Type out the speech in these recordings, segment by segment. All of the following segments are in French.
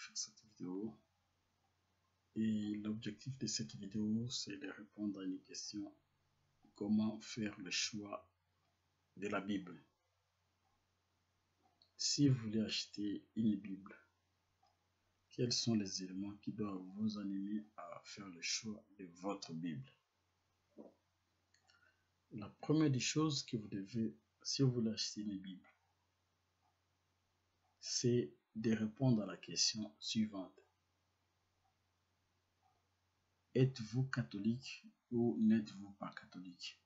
faire cette vidéo. Et l'objectif de cette vidéo, c'est de répondre à une question: comment faire le choix de la Bible? Si vous voulez acheter une Bible, quels sont les éléments qui doivent vous animer à faire le choix de votre Bible? La première des choses que vous devez, si vous voulez acheter une Bible, c'est de répondre à la question suivante: êtes-vous catholique ou n'êtes-vous pas catholique?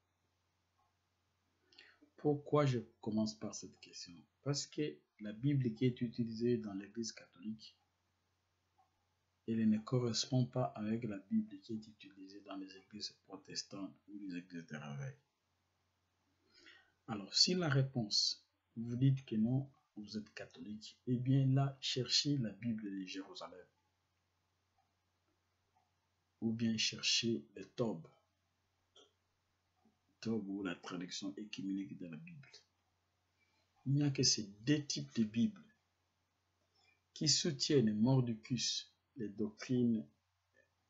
Pourquoi je commence par cette question? Parce que la Bible qui est utilisée dans l'Église catholique, elle ne correspond pas avec la Bible qui est utilisée dans les églises protestantes ou les églises de réveil. Alors, si la réponse, vous dites que non, vous êtes catholique, eh bien là, cherchez la Bible de Jérusalem. Ou bien cherchez le Tob ou la traduction écuménique de la Bible. Il n'y a que ces deux types de Bibles qui soutiennent mordicus les doctrines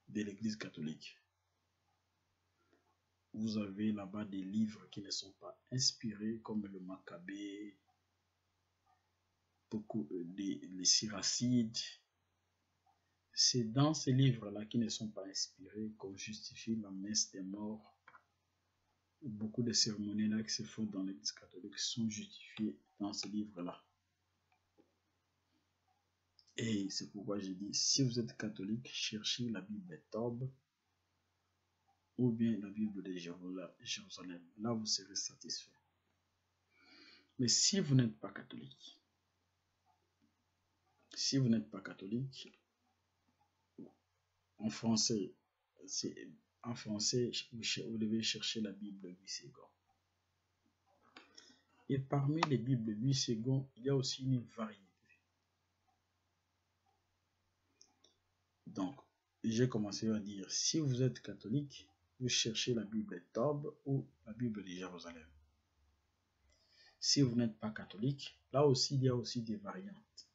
de l'Église catholique. Vous avez là-bas des livres qui ne sont pas inspirés, comme le Maccabée, beaucoup les Syracides. C'est dans ces livres-là qui ne sont pas inspirés qu'on justifie la messe des morts. Beaucoup de cérémonies-là qui se font dans l'Église catholique sont justifiées dans ces livres-là. Et c'est pourquoi j'ai dit, si vous êtes catholique, cherchez la Bible Tob ou bien la Bible de Jérusalem. Là, vous serez satisfait. Mais si vous n'êtes pas catholique, en français, vous devez chercher la Bible 8 secondes. Et parmi les Bibles 8 secondes, il y a aussi une variété. Donc, j'ai commencé à dire, si vous êtes catholique, vous cherchez la Bible Tob ou la Bible de Jérusalem. Si vous n'êtes pas catholique, là aussi, il y a aussi des variantes.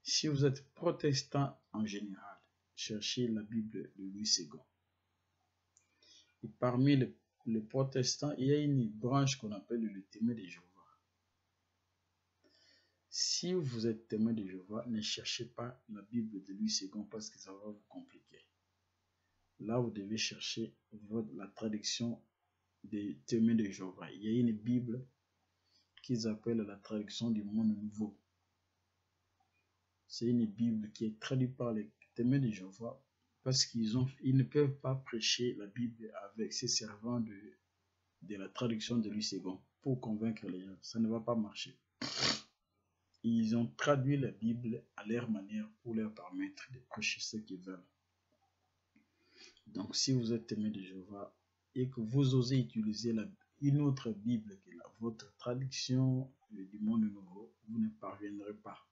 Si vous êtes protestant en général, cherchez la Bible de Louis II. Et parmi les protestants, il y a une branche qu'on appelle le témoin de Jéhovah. Si vous êtes témoin de Jéhovah, ne cherchez pas la Bible de Louis II parce que ça va vous compliquer. Là, vous devez chercher la traduction des témoins de Jéhovah. Il y a une Bible qu'ils appellent la traduction du monde nouveau. C'est une Bible qui est traduite par les témoins de Jéhovah parce qu'ils ne peuvent pas prêcher la Bible avec ses servants de la traduction de Louis II pour convaincre les gens. Ça ne va pas marcher. Ils ont traduit la Bible à leur manière pour leur permettre de prêcher ce qu'ils veulent. Donc, si vous êtes témoin de Jéhovah et que vous osez utiliser une autre Bible que votre traduction du monde nouveau, vous ne parviendrez pas.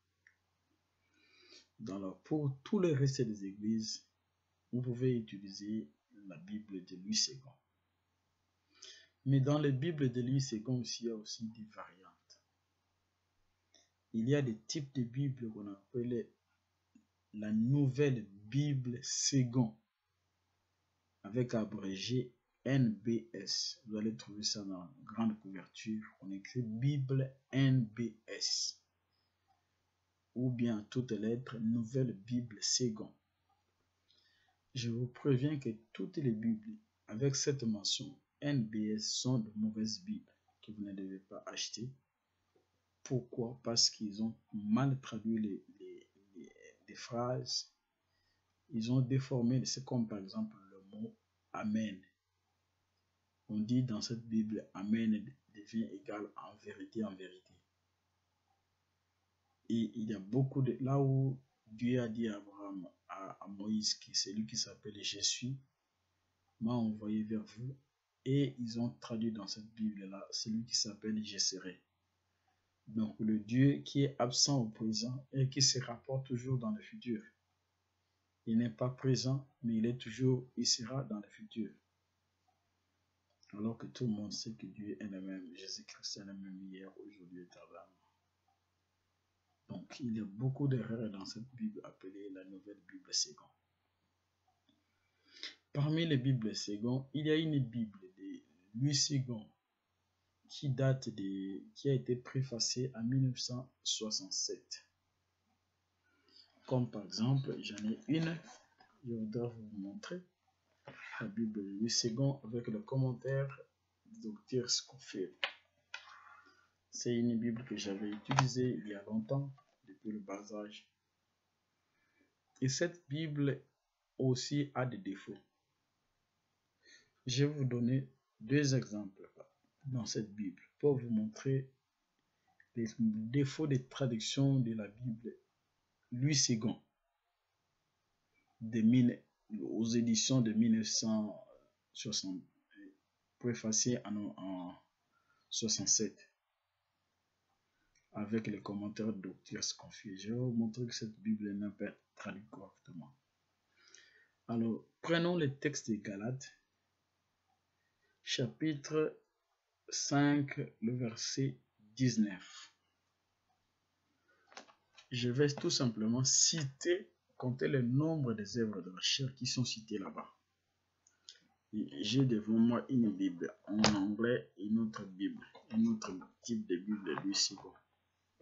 Donc, pour tout le reste des églises, vous pouvez utiliser la Bible de Louis II. Mais dans les Bibles de Louis II aussi, il y a aussi des variantes. Il y a des types de Bibles qu'on appelle la Nouvelle Bible Second, avec abrégé NBS. Vous allez trouver ça dans la grande couverture. On écrit Bible NBS. Ou bien toutes lettres, Nouvelle Bible Second. Je vous préviens que toutes les Bibles avec cette mention NBS sont de mauvaises Bibles que vous ne devez pas acheter. Pourquoi? Parce qu'ils ont mal traduit les phrases. Ils ont déformé. C'est comme par exemple le mot Amen. On dit dans cette Bible, Amen devient égal en vérité, en vérité. Et il y a beaucoup de... Là où Dieu a dit à Abraham, à Moïse, que c'est lui qui s'appelle Je suis, m'a envoyé vers vous. Et ils ont traduit dans cette Bible-là, celui qui s'appelle Je serai. Donc le Dieu qui est absent au présent et qui se rapporte toujours dans le futur. Il n'est pas présent, mais il sera dans le futur. Alors que tout le monde sait que Dieu est le même, Jésus-Christ est le même hier, aujourd'hui et éternellement. Donc, il y a beaucoup d'erreurs dans cette Bible appelée la Nouvelle Bible Second. Parmi les Bibles Second, il y a une Bible de Louis Second qui a été préfacée en 1967. Comme par exemple, j'en ai une, je voudrais vous montrer, la Bible de Louis Second avec le commentaire du Dr. Scofield. C'est une Bible que j'avais utilisée il y a longtemps, depuis le bas âge. Et cette Bible aussi a des défauts. Je vais vous donner deux exemples dans cette Bible pour vous montrer les défauts de traduction de la Bible Louis Second aux éditions de 1960, préfacée en 67 avec les commentaires de Dr. Scofield. Je vais vous montrer que cette Bible n'est pas traduite correctement. Alors, prenons le texte de Galates, chapitre 5, le verset 19. Je vais tout simplement compter le nombre des œuvres de la chair qui sont citées là-bas. J'ai devant moi une Bible en anglais et une autre Bible, un autre type de Bible Louis Second.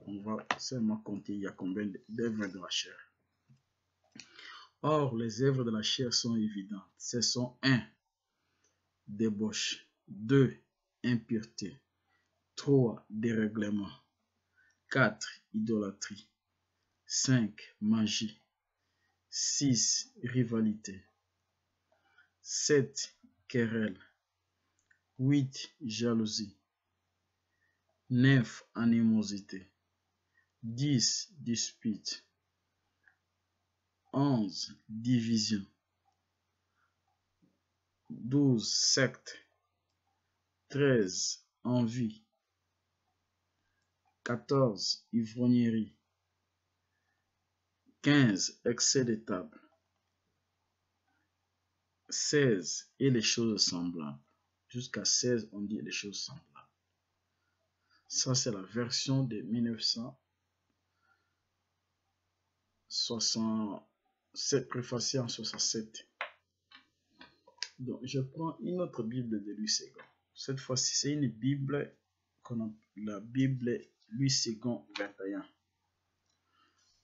On va seulement compter il y a combien d'œuvres de la chair. Or, les œuvres de la chair sont évidentes. Ce sont 1. Débauche. 2. Impureté. 3. Dérèglement. 4. Idolâtrie. 5. Magie. 6. Rivalité. 7. Querelle. 8. Jalousie. 9. Animosité. 10. Dispute. 11. Division. 12. Secte. 13. Envie. 14. Ivrognerie. 15. Excès de table. 16. Et les choses semblables. Jusqu'à 16, on dit les choses semblables. Ça, c'est la version de 1967, préfacée en 67. Donc, je prends une autre Bible de Louis Second. Cette fois-ci, c'est une Bible qu'on appelle la Bible Louis Second 21.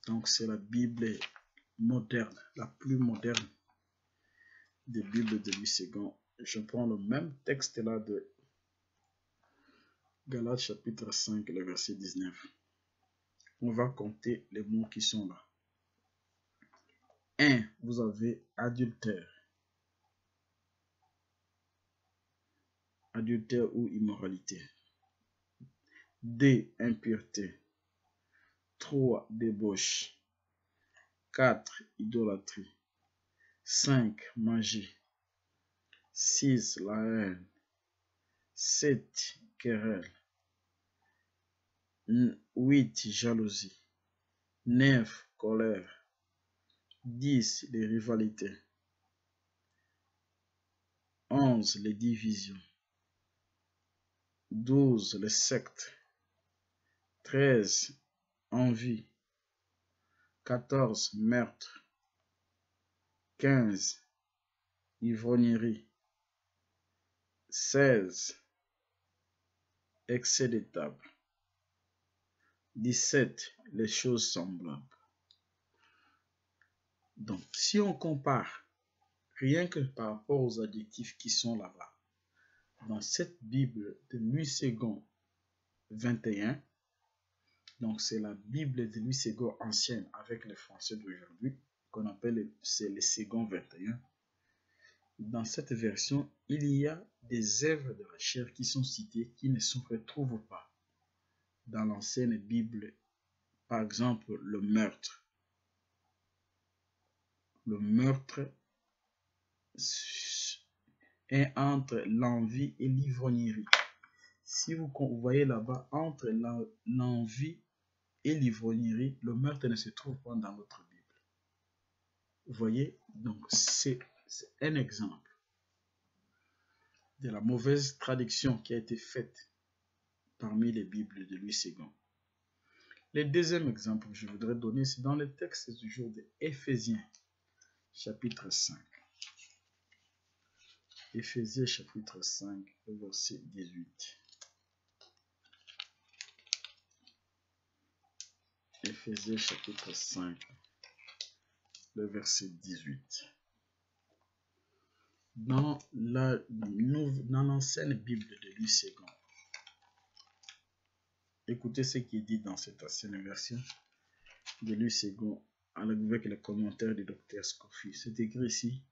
Donc, c'est la Bible moderne, la plus moderne des Bibles de Louis Second. Je prends le même texte là de Galates chapitre 5, le verset 19. On va compter les mots qui sont là. 1. Vous avez adultère. Adultère ou immoralité. 2. Impureté. 3. Débauche. 4. Idolâtrie. 5. Magie. 6. La haine. 7. Querelle. 8. Jalousie. 9. Colère. 10. Les rivalités. 11. Les divisions. 12. Les sectes. 13. Envie. 14. Meurtre. 15. Ivrognerie. 16. Excès de table. 17. Les choses semblables. Donc, si on compare, rien que par rapport aux adjectifs qui sont là-bas, dans cette Bible de Louis Second 21, donc c'est la Bible de Louis Second ancienne avec le français d'aujourd'hui, qu'on appelle c'est le Second 21. Dans cette version, il y a des œuvres de la chair qui sont citées, qui ne se retrouvent pas dans l'ancienne Bible. Par exemple, le meurtre. Le meurtre est entre l'envie et l'ivrognerie. Si vous voyez là-bas, entre l'envie et l'ivrognerie, le meurtre ne se trouve pas dans notre Bible. Vous voyez, donc c'est un exemple de la mauvaise traduction qui a été faite parmi les Bibles de Louis Second. Le deuxième exemple que je voudrais donner, c'est dans le texte du jour de Éphésiens, chapitre 5. Éphésiens, chapitre 5, verset 18. Éphésiens, chapitre 5, le verset 18. Dans l'ancienne Bible de Louis II, écoutez ce qui est dit dans cette ancienne version de Louis II avec le commentaire du docteur Scofield. C'est écrit ici: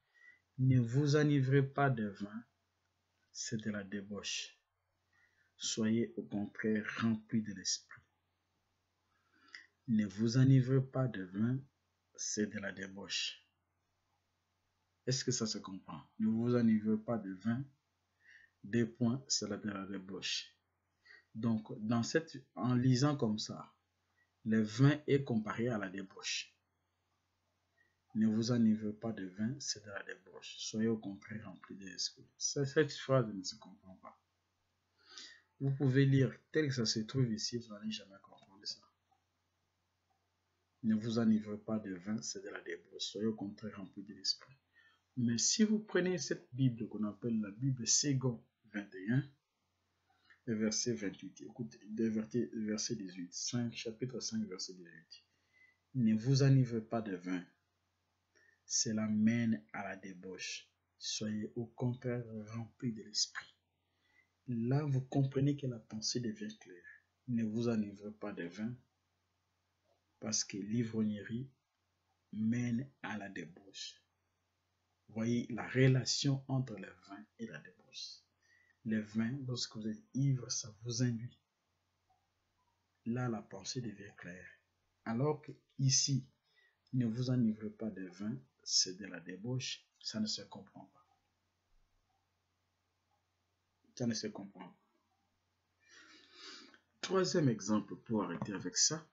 ne vous enivrez pas de vin, c'est de la débauche. Soyez au contraire remplis de l'esprit. Ne vous enivrez pas de vin, c'est de la débauche. Est-ce que ça se comprend? Ne vous enivrez pas de vin, deux points, c'est de la débauche. Donc, en lisant comme ça, le vin est comparé à la débauche. Ne vous enivrez pas de vin, c'est de la débauche. Soyez au contraire remplis de l'esprit. Cette phrase ne se comprend pas. Vous pouvez lire tel que ça se trouve ici, vous n'allez jamais comprendre ça. Ne vous enivrez pas de vin, c'est de la débauche. Soyez au contraire remplis de l'esprit. Mais si vous prenez cette Bible qu'on appelle la Bible Second 21, le verset 28, écoutez, verset 18, chapitre 5, verset 18. Ne vous enivrez pas de vin, cela mène à la débauche. Soyez au contraire remplis de l'esprit. Là, vous comprenez que la pensée devient claire. Ne vous enivrez pas de vin, parce que l'ivrognerie mène à la débauche. Voyez la relation entre le vin et la débauche. Le vin, lorsque vous êtes ivre, ça vous induit. Là, la pensée devient claire. Alors que ici, ne vous enivrez pas de vin, c'est de la débauche, ça ne se comprend pas. Ça ne se comprend pas. Troisième exemple pour arrêter avec ça,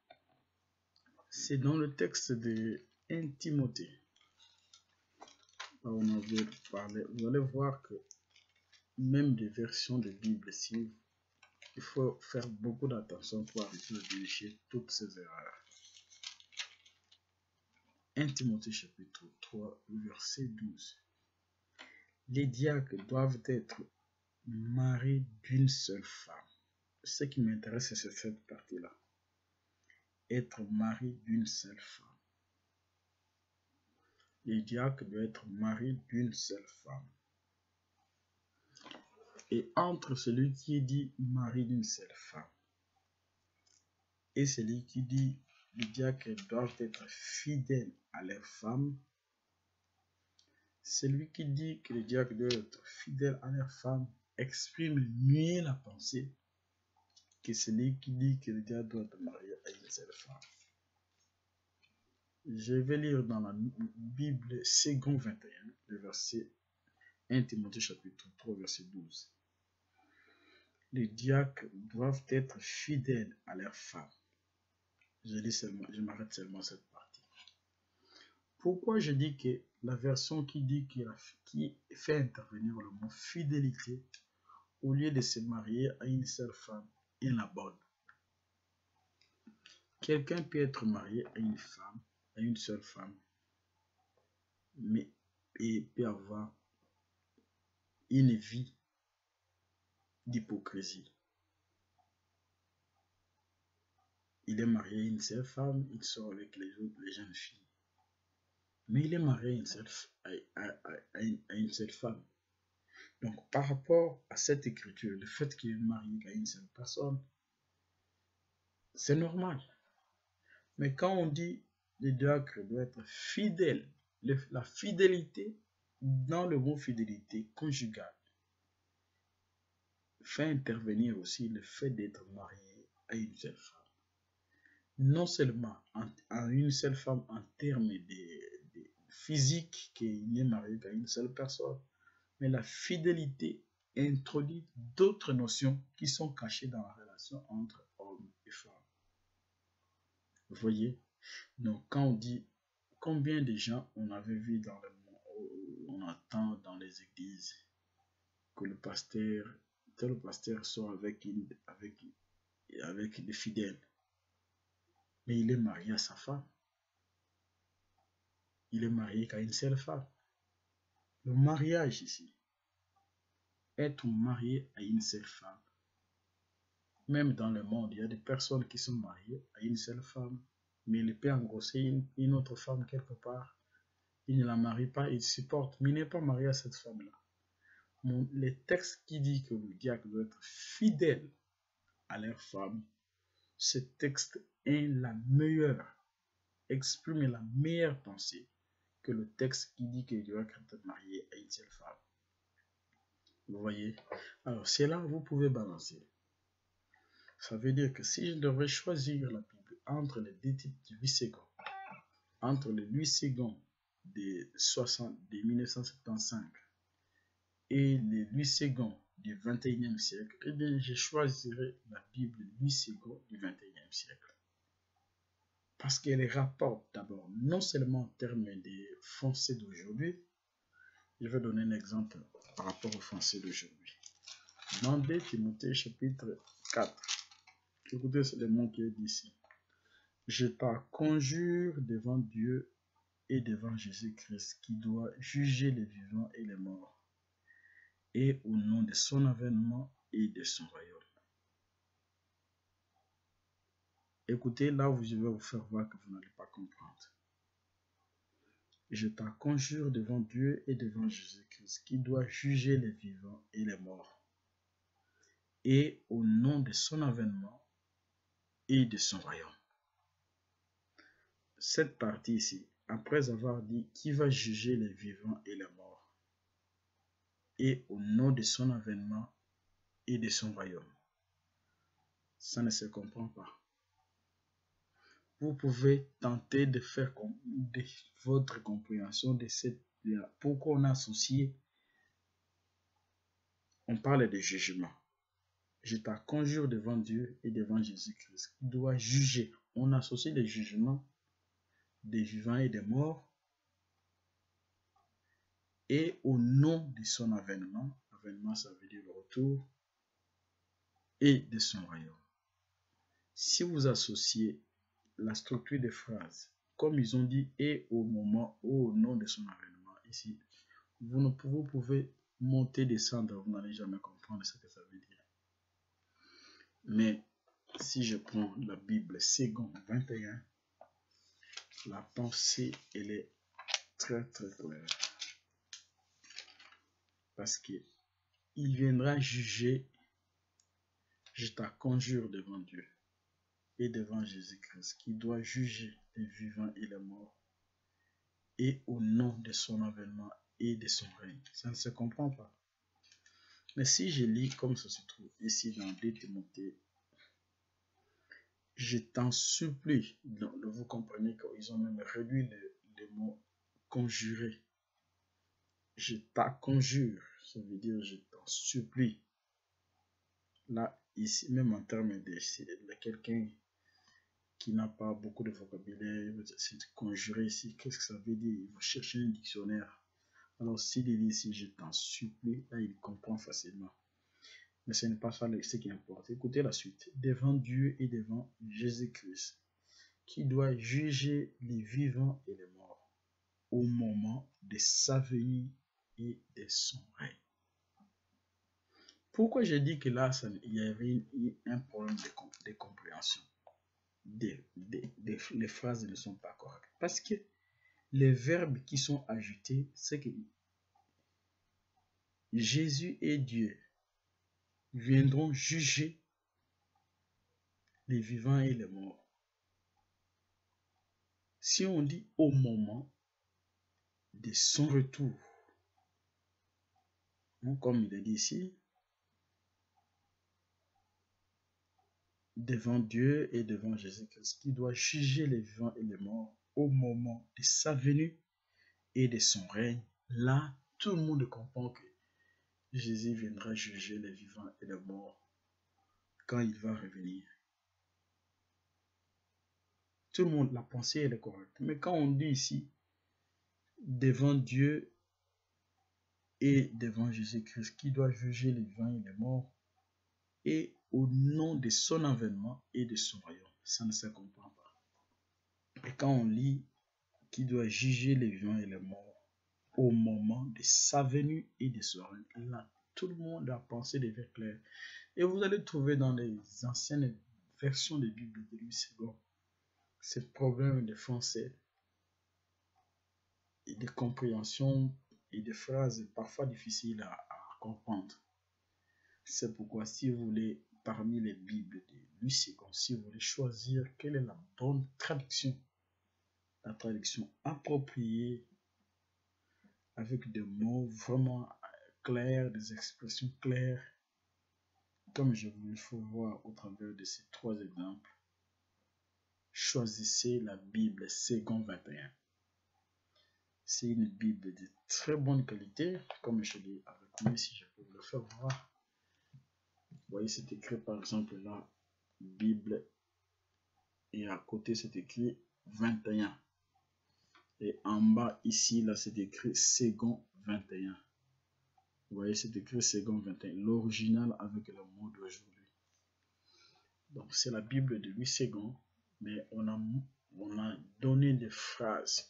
c'est dans le texte de 1 Timothée. On avait parlé, vous allez voir que même des versions de Bible, il faut faire beaucoup d'attention pour arrêter de vérifier toutes ces erreurs. 1 Timothée chapitre 3, verset 12. Les diacres doivent être mariés d'une seule femme. Ce qui m'intéresse, c'est cette partie-là. Être marié d'une seule femme. Les diacres doivent être mariés d'une seule femme. Et entre celui qui dit mari d'une seule femme et celui qui dit les diacres doivent être fidèles à leur femme, celui qui dit que les diacres doivent être fidèles à leur femme exprime mieux la pensée que celui qui dit que les diacres doivent être mariés à une seule femme. Je vais lire dans la Bible Second 21, le verset 1 Timothée chapitre 3, verset 12. Les diacres doivent être fidèles à leur femme. Je m'arrête seulement à cette partie. Pourquoi je dis que la version qui dit qui fait intervenir le mot fidélité au lieu de se marier à une seule femme est la bonne. Quelqu'un peut être marié à une seule femme, mais il peut avoir une vie d'hypocrisie. Il est marié à une seule femme, il sort avec les jeunes filles. Mais il est marié à une seule femme. Donc, par rapport à cette écriture, le fait qu'il est marié à une seule personne, c'est normal. Mais quand on dit le diacre doit être fidèle, la fidélité, dans le mot fidélité conjugale, fait intervenir aussi le fait d'être marié à une seule femme. Non seulement à une seule femme en termes de physique, qu'il n'est marié qu'à une seule personne, mais la fidélité introduit d'autres notions qui sont cachées dans la relation entre hommes et femmes. Vous voyez? Donc, quand on dit combien de gens on avait vu dans le monde, on entend dans les églises que le pasteur sort avec des fidèles. Mais il est marié à sa femme. Il est marié qu'à une seule femme. Le mariage ici, être marié à une seule femme. Même dans le monde, il y a des personnes qui sont mariées à une seule femme, mais il peut engrosser une autre femme quelque part. Il ne la marie pas, il supporte, mais il n'est pas marié à cette femme-là. Les textes qui disent que le diacre doit être fidèle à leur femme, ce texte est la meilleure, exprime la meilleure pensée que le texte qui dit qu'il doit être marié à une seule femme. Vous voyez? Alors, c'est là vous pouvez balancer. Ça veut dire que si je devrais choisir la Bible entre les deux types de Louis II, entre le Louis II de 1975 et le Louis II du 21e siècle, eh bien, je choisirais la Bible Louis II du 21e siècle. Parce qu'elle rapporte d'abord, non seulement en termes des Français d'aujourd'hui, je vais donner un exemple par rapport aux Français d'aujourd'hui. Dans 2 Timothée chapitre 4, écoutez le mot qui est dit ici. Je t'en conjure devant Dieu et devant Jésus-Christ qui doit juger les vivants et les morts, et au nom de son avènement et de son royaume. Écoutez, là où je vais vous faire voir que vous n'allez pas comprendre. Je t'en conjure devant Dieu et devant Jésus-Christ qui doit juger les vivants et les morts, et au nom de son avènement et de son royaume. Cette partie ici, après avoir dit qui va juger les vivants et les morts, et au nom de son avènement et de son royaume, ça ne se comprend pas. Vous pouvez tenter de faire de votre compréhension de cette pourquoi on a associé, on parle de jugement. Je t'en conjure devant Dieu et devant Jésus-Christ qui doit juger. On associe les jugements des vivants et des morts, et au nom de son avènement, avènement ça veut dire le retour, et de son royaume. Si vous associez la structure des phrases, comme ils ont dit, et au moment ou au nom de son avènement, ici, vous pouvez monter, descendre, vous n'allez jamais comprendre ce que ça veut dire. Mais si je prends la Bible Second 21, la pensée, elle est très très claire. Parce qu'il viendra juger, je t'en conjure devant Dieu et devant Jésus-Christ, qui doit juger les vivants et les morts, et au nom de son avènement et de son règne. Ça ne se comprend pas. Mais si je lis comme ça se trouve ici dans 2 Timothée, je t'en supplie, vous comprenez qu'ils ont même réduit le mot conjurer. Je t'en conjure, ça veut dire je t'en supplie. Là, ici, même en termes de quelqu'un qui n'a pas beaucoup de vocabulaire, c'est conjurer ici, qu'est-ce que ça veut dire? Il va chercher un dictionnaire. Alors, s'il dit ici, je t'en supplie, là, il comprend facilement. Mais ce n'est pas ça ce qui importe. Écoutez la suite. Devant Dieu et devant Jésus-Christ, qui doit juger les vivants et les morts au moment de sa venue et de son règne. Pourquoi j'ai dit que là, il y avait un problème de compréhension? Les phrases ne sont pas correctes. Parce que les verbes qui sont ajoutés, c'est que Jésus et Dieu viendront juger les vivants et les morts. Si on dit au moment de son retour, comme il est dit ici, devant Dieu et devant Jésus-Christ, qui doit juger les vivants et les morts au moment de sa venue et de son règne, là, tout le monde comprend que Jésus viendra juger les vivants et les morts quand il va revenir. Tout le monde, la pensée, elle est correcte. Mais quand on dit ici, devant Dieu et devant Jésus-Christ, qui doit juger les vivants et les morts, et au nom de son avènement et de son royaume, ça ne se comprend pas. quand on lit qui doit juger les vivants et les morts au moment de sa venue et de son règne. Là, tout le monde a pensé des vers clairs. Et vous allez trouver dans les anciennes versions des Bibles de Louis II ces problèmes de français et de compréhension et de phrases parfois difficiles à comprendre. C'est pourquoi si vous voulez, parmi les Bibles de Louis II, si vous voulez choisir quelle est la bonne traduction, la traduction appropriée avec des mots vraiment clairs, des expressions claires, comme je vous le fais voir au travers de ces 3 exemples, choisissez la Bible Second 21. C'est une Bible de très bonne qualité, comme je l'ai avec moi, si je peux vous le faire voir. Vous voyez, c'est écrit par exemple là, Bible, et à côté c'est écrit 21. Et en bas ici, là c'est écrit Second 21. Vous voyez, c'est écrit Second 21, l'original avec le mot d'aujourd'hui. Donc c'est la Bible de Louis II, mais on a donné des phrases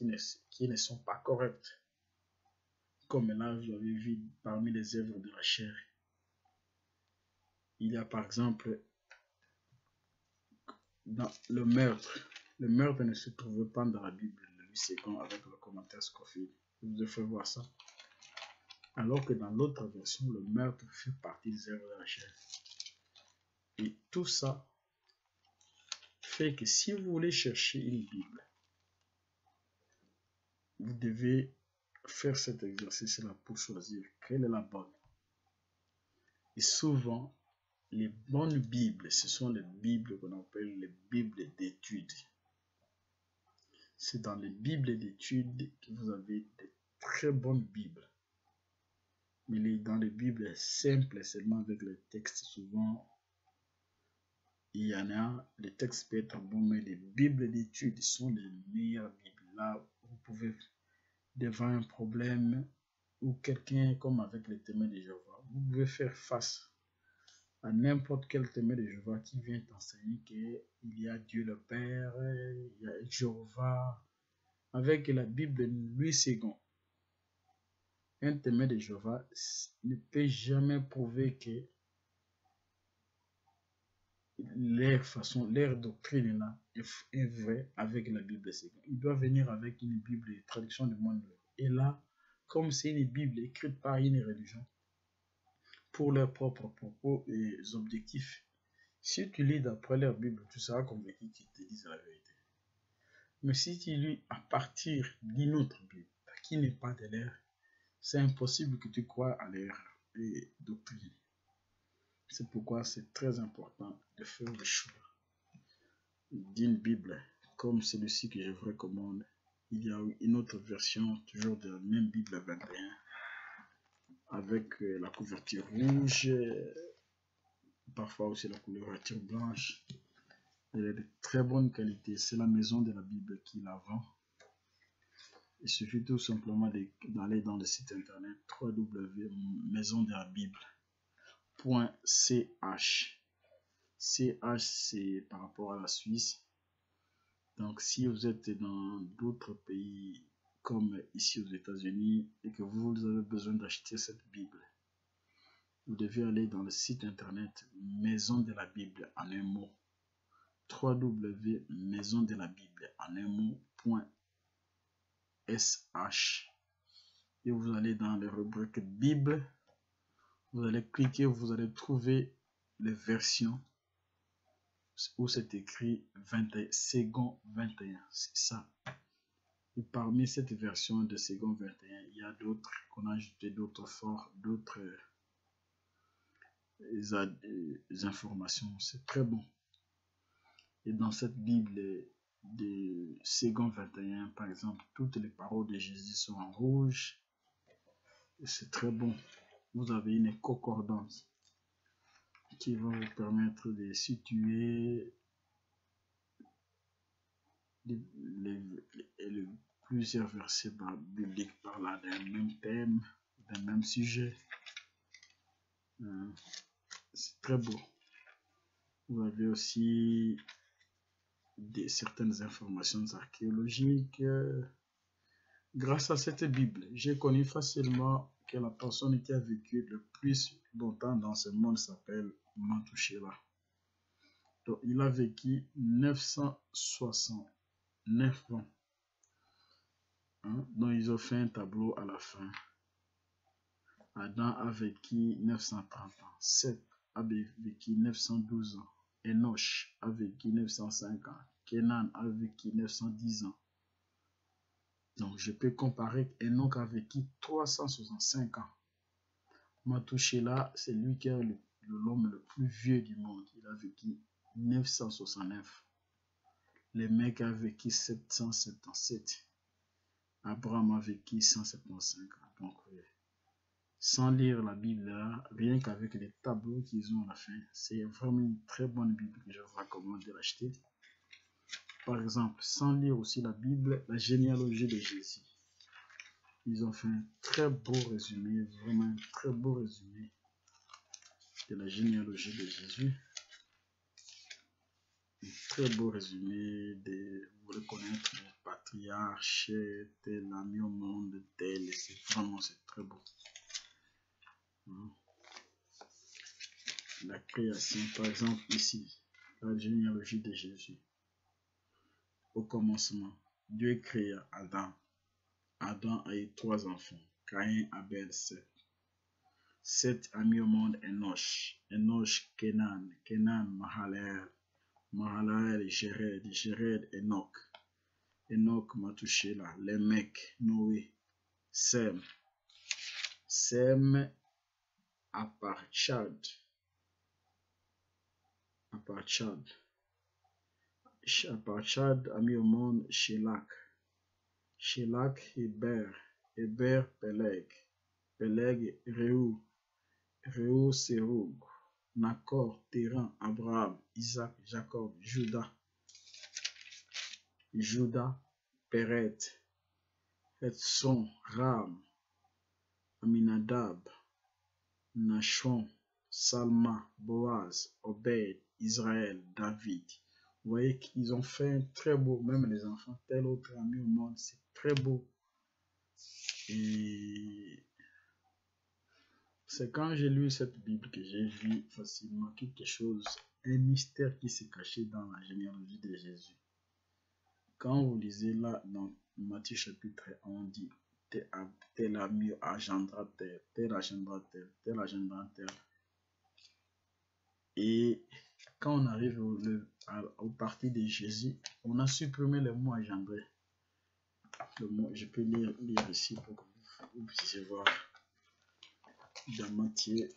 qui ne sont pas correctes. Comme là, vous avez vu parmi les œuvres de la chair. Il y a par exemple dans le meurtre. Le meurtre ne se trouve pas dans la Bible de Louis II avec le commentaire Scofield. Vous devez voir ça. Alors que dans l'autre version, le meurtre fait partie des œuvres de la chair. Et tout ça fait que si vous voulez chercher une Bible, vous devez faire cet exercice-là pour choisir quelle est la bonne. Et souvent, les bonnes Bibles, ce sont les Bibles qu'on appelle les Bibles d'études. C'est dans les Bibles d'études que vous avez de très bonnes Bibles. Mais dans les Bibles simples, seulement avec les textes, souvent, il y en a, les textes peuvent être bons, mais les Bibles d'études sont les meilleures Bibles. Là, vous pouvez, devant un problème, ou quelqu'un comme avec les témoins de Jéhovah, vous pouvez faire face à n'importe quel témoin de Jéhovah qui vient t'enseigner qu'il y a Dieu le Père, il y a Jéhovah. Avec la Bible de Louis II, un témoin de Jéhovah ne peut jamais prouver que leur doctrine là est vraie avec la Bible de II. Il doit venir avec une Bible de traduction du monde. Et là, comme c'est une Bible écrite par une religion, pour leurs propres propos et objectifs, si tu lis d'après leur Bible, tu seras convaincu qu'ils te disent la vérité. Mais si tu lis à partir d'une autre Bible, qui n'est pas de leur, c'est impossible que tu crois à leur doctrine. C'est pourquoi c'est très important de faire le choix d'une Bible comme celui-ci que je vous recommande. Il y a une autre version, toujours de la même Bible 21, avec la couverture rouge, parfois aussi la couverture blanche. Elle est de très bonne qualité. C'est la maison de la Bible qui la vend. Il suffit tout simplement d'aller dans le site internet www.maisondelabible.ch. CH, c'est par rapport à la Suisse. Donc, si vous êtes dans d'autres pays, comme ici aux États-Unis, et que vous avez besoin d'acheter cette Bible, vous devez aller dans le site internet Maison de la Bible en un mot. www.maisondelabible en un mot.sh. Et vous allez dans les rubriques Bible. Vous allez cliquer, vous allez trouver les versions où c'est écrit 21, second 21, c'est ça. Et parmi cette version de second 21, il y a d'autres qu'on a ajouté, d'autres forts, d'autres informations. C'est très bon. Et dans cette Bible de second 21, par exemple, toutes les paroles de Jésus sont en rouge. Et c'est très bon. Vous avez une concordance qui va vous permettre de situer plusieurs versets bibliques parlant d'un même thème, d'un même sujet. C'est très beau. Vous avez aussi certaines informations archéologiques. Grâce à cette Bible, j'ai connu facilement que la personne qui a vécu le plus longtemps dans ce monde s'appelle Mathushela. Donc, il a vécu 969 ans. Donc, ils ont fait un tableau à la fin. Adam a vécu 930 ans. Seth a vécu 912 ans. Enoch a vécu 905 ans. Kenan a vécu 910 ans. Donc, je peux comparer qu'Enoch a vécu 365 ans. Mathushela, c'est lui qui est l'homme le plus vieux du monde. Il a vécu 969. Le mec a vécu 777. Abraham a vécu 175 ans. Donc, sans lire la Bible, là, rien qu'avec les tableaux qu'ils ont à la fin, c'est vraiment une très bonne Bible que je vous recommande de l'acheter. Par exemple, sans lire aussi la Bible, la généalogie de Jésus. Ils ont fait un très beau résumé, vraiment un très beau résumé de la généalogie de Jésus. Un très beau résumé de, vous voulez connaître les patriarches, tel a mis au monde, tel, c'est vraiment, c'est très beau. La création, par exemple ici, la généalogie de Jésus. Au commencement, Dieu créa Adam. Adam a eu 3 enfants, Caïn, Abel, Seth. Seth a mis au monde Enoch. Enoch, Kenan. Kenan, Mahalalel. Mahalalel, Jéred. Jéred, Enoch. Enoch, Mathushela. Lémec, Noé. Sem. Sem, Arpachshad. Arpachshad a mis au monde Shélak. Shélak, Héber. Héber, Peleg. Peleg, Réou. Réou, Séroug. Nacor, Terran, Abraham, Isaac, Jacob, Judas. Judas, Péret. Hetson, Ram. Aminadab. Nachon, Salma, Boaz, Obed, Israël, David. Vous voyez qu'ils ont fait un très beau, même les enfants, tel autre ami au monde, c'est très beau. Et c'est quand j'ai lu cette Bible que j'ai vu facilement quelque chose, un mystère qui s'est caché dans la généalogie de Jésus. Quand vous lisez là dans Matthieu chapitre 1, on dit tel ami agendra tel, tel agendra tel, tel agendra tel. Et quand on arrive au parti de Jésus, on a supprimé le mot engendré. Le mot, je peux lire ici pour que vous puissiez voir. Dans Matthieu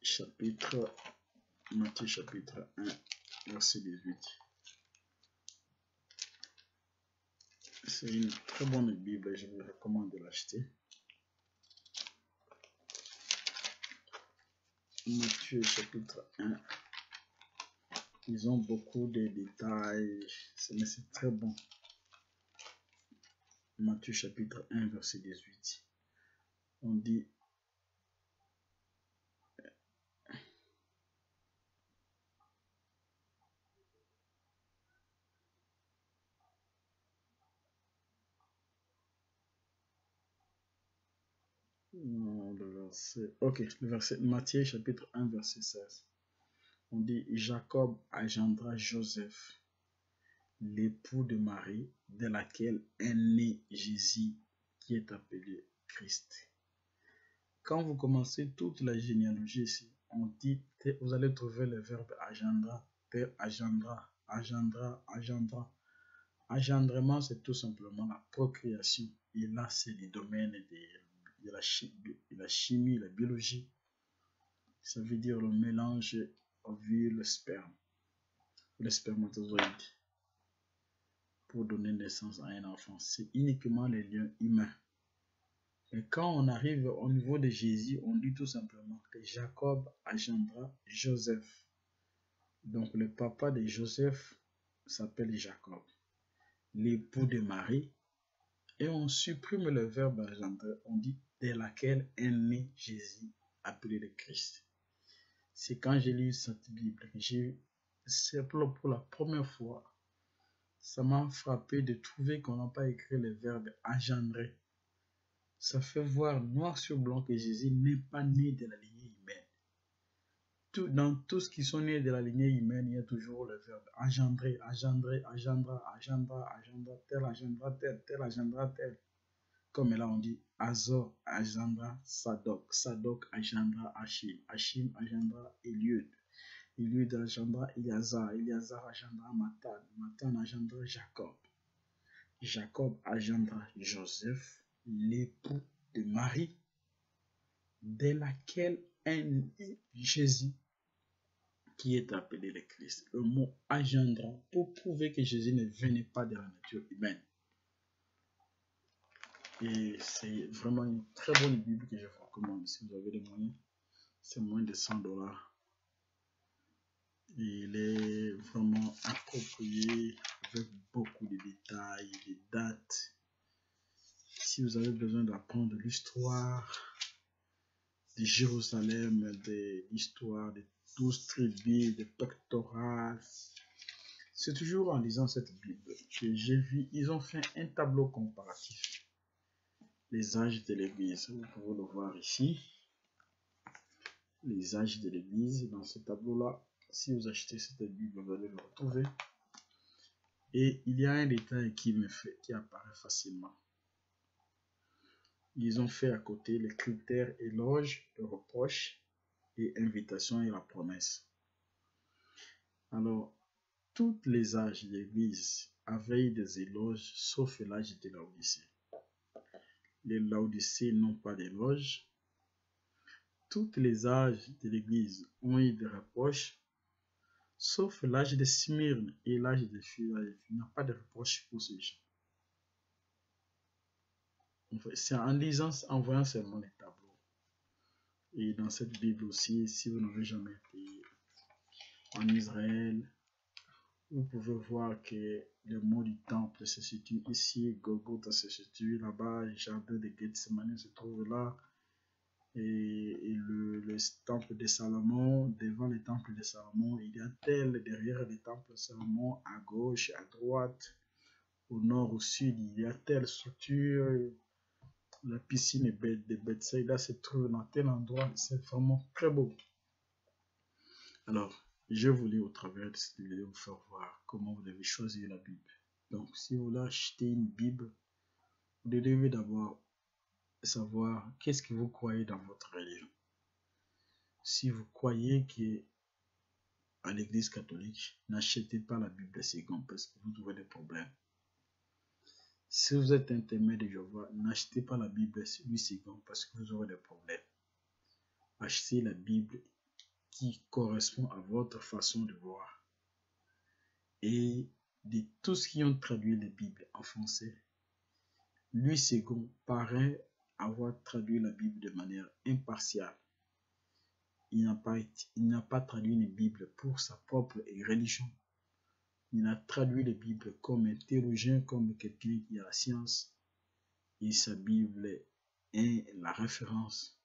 chapitre 1, verset 18. C'est une très bonne Bible, je vous recommande de l'acheter. Matthieu chapitre 1. Ils ont beaucoup de détails, mais c'est très bon. Matthieu chapitre 1, verset 18. On dit non, le verset Matthieu chapitre 1, verset 16. On dit Jacob engendra Joseph, l'époux de Marie, de laquelle est né Jésus, qui est appelé Christ. Quand vous commencez toute la généalogie ici, on dit, vous allez trouver le verbe agendra, agendra, agendra, agendra. Agendrement, c'est tout simplement la procréation. Et là, c'est les domaines de la chimie, la biologie. Ça veut dire le mélange ovule-sperme, le spermatozoïde, pour donner naissance à un enfant. C'est uniquement les liens humains. Et quand on arrive au niveau de Jésus, on dit tout simplement que Jacob engendra Joseph. Donc le papa de Joseph s'appelle Jacob, l'époux de Marie. Et on supprime le verbe engendrer, on dit de laquelle est né Jésus, appelé le Christ. C'est quand j'ai lu cette Bible que c'est pour la première fois, ça m'a frappé de trouver qu'on n'a pas écrit le verbe engendrer. Ça fait voir noir sur blanc que Jésus n'est pas né de la lignée humaine. Dans tous qui sont nés de la lignée humaine, il y a toujours le verbe engendrer, engendrer, engendra, engendra, engendra, tel engendra tel, tel engendra tel. Comme là on dit Azor engendra Sadok, Sadok engendra Achim, Achim engendra Eliud, Eliud engendra Eliazar, Eliazar engendra Matan, Matan engendra Jacob, Jacob engendra Joseph, l'époux de Marie, de laquelle est né Jésus, qui est appelé le Christ. Le mot engendra pour prouver que Jésus ne venait pas de la nature humaine. Et c'est vraiment une très bonne Bible que je vous recommande si vous avez les moyens. C'est moins de $100. Il est vraiment approprié avec beaucoup de détails, de dates. Si vous avez besoin d'apprendre l'histoire de Jérusalem, de l'histoire des 12 tribus, des pectorales, c'est toujours en lisant cette Bible que j'ai vu, ils ont fait un tableau comparatif. Les âges de l'Église, vous pouvez le voir ici. Les âges de l'Église, dans ce tableau-là, si vous achetez cette Bible, vous allez le retrouver. Et il y a un détail qui apparaît facilement. Ils ont fait à côté les critères éloge, le reproche et invitation et la promesse. Alors, toutes les âges de l'Église avaient des éloges, sauf l'âge de Laodicée. Les Laodicées n'ont pas d'éloge. Toutes les âges de l'Église ont eu des reproches, sauf l'âge de Smyrne et l'âge de Philadelphie. Il n'y a pas de reproche pour ces gens. C'est en lisant, en voyant seulement les tableaux. Et dans cette Bible aussi, si vous n'avez jamais été en Israël, vous pouvez voir que le mot du temple se situe ici, Golgotha se situe là-bas, le jardin de Gethsemane se trouve là, et le temple de Salomon, devant le temple de Salomon, il y a tel, derrière le temple de Salomon, à gauche, à droite, au nord, au sud, il y a telle structure. La piscine de Bethsaïda se trouve dans tel endroit, c'est vraiment très beau. Alors, je voulais au travers de cette vidéo vous faire voir comment vous devez choisir la Bible. Donc, si vous voulez acheter une Bible, vous devez d'abord savoir qu'est-ce que vous croyez dans votre religion. Si vous croyez qu'à l'Église catholique, n'achetez pas la Bible de Ségon parce que vous aurez des problèmes. Si vous êtes un témoin de Jéhovah, n'achetez pas la Bible de Ségon parce que vous aurez des problèmes. Achetez la Bible qui correspond à votre façon de voir. Et de tous qui ont traduit la Bible en français, Louis Ségon paraît avoir traduit la Bible de manière impartiale. Il n'a pas traduit une Bible pour sa propre religion. Il a traduit la Bible comme un théologien, comme quelqu'un qui a la science. Et sa Bible est la référence.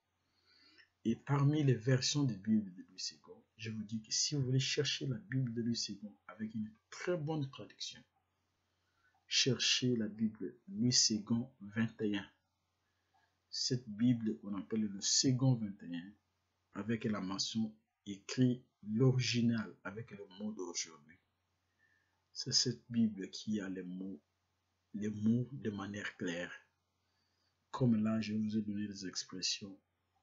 Et parmi les versions de Bible de Louis Ségon, je vous dis que si vous voulez chercher la Bible de Louis Ségon avec une très bonne traduction, cherchez la Bible Louis Ségon 21. Cette Bible, on appelle le Ségon 21, avec la mention écrit l'original, avec le mot d'aujourd'hui. C'est cette Bible qui a les mots de manière claire. Comme là, je vous ai donné des expressions.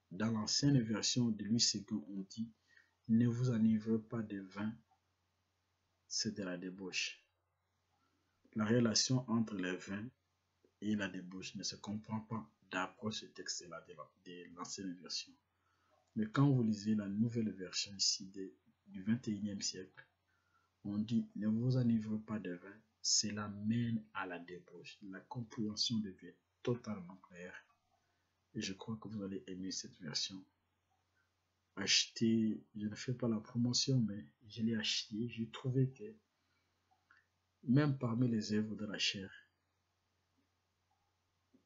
Dans l'ancienne version de Louis Ségon, on dit « Ne vous enivrez pas de vin, c'est de la débauche ». La relation entre le vin et la débauche ne se comprend pas d'après ce texte-là de l'ancienne version. Mais quand vous lisez la nouvelle version ici du 21e siècle, on dit « Ne vous enivrez pas de vin, cela mène à la débauche ». La compréhension devient totalement claire. Et je crois que vous allez aimer cette version. Acheter, je ne fais pas la promotion, mais je l'ai acheté. J'ai trouvé que même parmi les œuvres de la chair,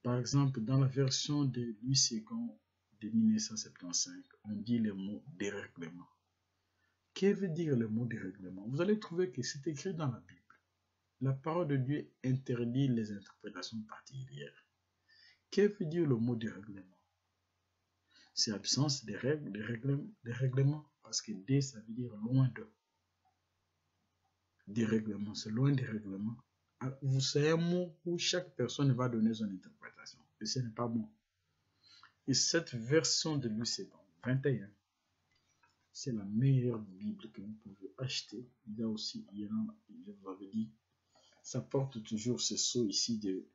par exemple, dans la version de Louis Ségon de 1975, on dit le mot dérèglement. Que veut dire le mot dérèglement? Vous allez trouver que c'est écrit dans la Bible. La parole de Dieu interdit les interprétations particulières. Que veut dire le mot dérèglement? C'est absence des règles, des règlements, parce que dé, ça veut dire loin de. Dérèglement, c'est loin des règlements. Alors, vous savez un mot où chaque personne va donner son interprétation, et ce n'est pas bon. Et cette version de Louis II, 21, c'est la meilleure Bible que vous pouvez acheter. Il y a aussi, je vous avais dit, ça porte toujours ce sceau ici que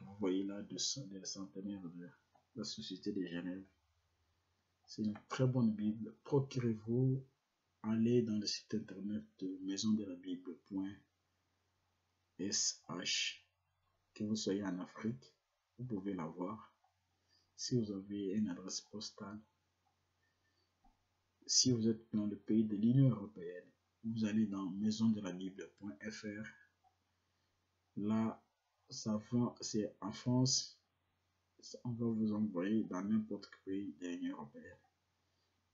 vous voyez là, des centenaires de la Société de Genève. C'est une très bonne Bible. Procurez-vous, allez dans le site internet de maisondelabible.sh. Que vous soyez en Afrique, vous pouvez la voir. Si vous avez une adresse postale, si vous êtes dans le pays de l'Union européenne, vous allez dans maisondelabible.fr. Là, c'est en France, on va vous envoyer dans n'importe quel pays de l'Union européenne.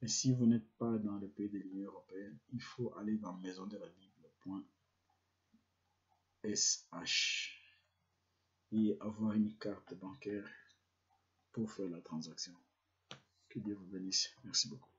Mais si vous n'êtes pas dans le pays de l'Union européenne, il faut aller dans maisondelabible.sh et avoir une carte bancaire pour faire la transaction. Que Dieu vous bénisse. Merci beaucoup.